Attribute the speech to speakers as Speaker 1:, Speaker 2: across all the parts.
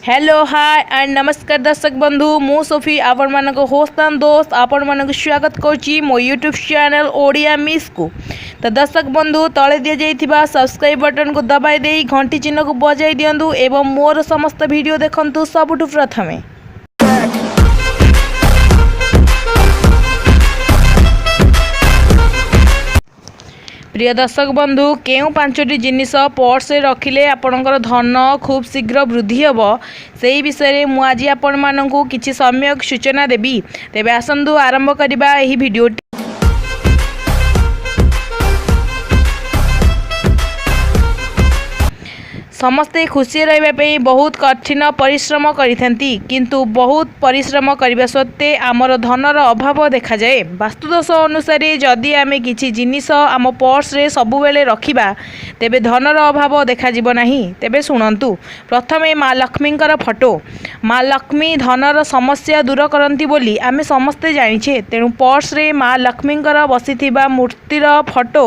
Speaker 1: Hello hi and नमस्कार दर्शक बंधु मु सोफी आपण मानक होस्ट एंड दोस्त आपण मानक स्वागत करुच्ची मो यूट्यूब चैनल ओडिया मिस को। तो दर्शक बंधु तले दि जाइथिबा सब्सक्राइब बटन को दबाई दे घंटी चिन्ह को बजाई दियंतु एवं मोर समस्त वीडियो देखंतु सबुठु प्रथमे। प्रिय दर्शक बंधु केउ पांचटी जिनिस पर्स रखिले आपणकर धन खूब शीघ्र वृद्धि हेब से विषय मु आज आपण मानकु किछि सम्यक सूचना देबी। तेबे आसंदु आरंभ करिबा एही भिडियोटी। समस्ते खुशी रही बहुत कठिन परिश्रम करिथंती किंतु बहुत परिश्रम करने सत्वे आमर धनर अभाव देखा जाए। वास्तुदोष अनुसार जदि आमे किछि जिनिस आम पर्स रे सबु बेले रखिबा तेबे धनर अभाव देखा जिवो नाही। तेबे सुनंतु प्रथमे माँ लक्ष्मींकर फोटो। माँ लक्ष्मी धनर समस्या दूर करंती बोली आमे समस्ते जानिछे। तेणु पर्स रे माँ लक्ष्मींकर बसिथिबा मूर्तिर फोटो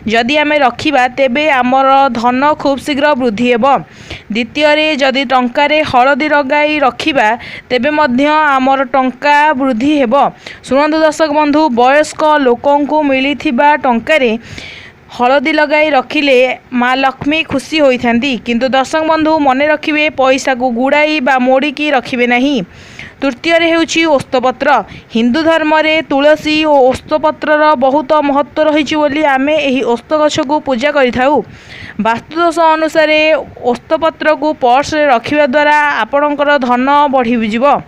Speaker 1: जदि आमे रखिबा तेबे आमर धन खूब शीघ्र वृद्धि। द्वितीय जदि टंकार हलदी लगाई रखिबा तेबे मध्य आमर टंका वृद्धि हेब। सुनंदु दर्शक बंधु वयस्क लोकंकु मिलिथिबा टंकार हलदी लगाई रखिले माँ लक्ष्मी खुशी होइथांती किंतु दर्शक बंधु मने रखिबे पैसा को गुड़ाई बा मोड़िकी रखिबे नहीं। तृतीय हेउछि ओस्तपत्र। हिंदू धर्म रे तुलसी और ओस्तपत्रर बहुत महत्व रही बोली आमे एही ओस्त गछ को पूजा करिथाउ। वास्तुदोष अनुसार ओस्तपत्र को पर्स रे रखिबा द्वारा आपणकर धन बढ़ी जिवो।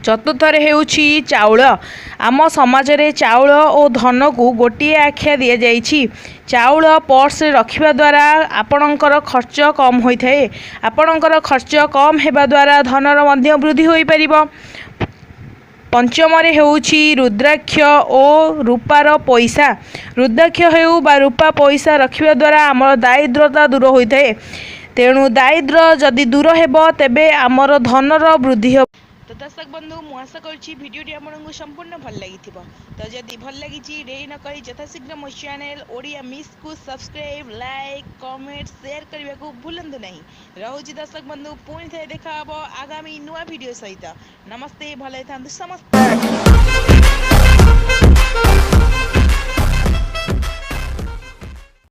Speaker 1: चतुर्थ हेउछि चाउल। आम समाज रे चाउल और धन को गोटे आख्या दि जाइछि। चाउल पर्स रे रखिबा द्वारा आपणकर खर्च कम होइथाए। आपणकर खर्च कम हेबा द्वारा धनर मध्य वृद्धि होई परिबो। पंचम हेउछि रुद्राक्ष और रूपार पैसा। रुद्राक्ष हेउ बा रूपा पैसा रखिबा द्वारा आमर दारिद्रता दूर होइथाए। तेणु दारिद्र जदि दूर हेबो तेबे आमर धनर वृद्धि हो। तो दर्शक बंधु मु आशा करुच्ची भिडियोटी आपको संपूर्ण भल लगी। तो जदि भल लगी डेरी न करी यथाशीघ्र मो चैनल ओडिया मिस को सब्सक्राइब लाइक कमेंट शेयर करने को भूलु नहीं। रोची दर्शक बंधु पुणी थे देखा आगामी नुआ वीडियो सहित। नमस्ते भले था समस्त।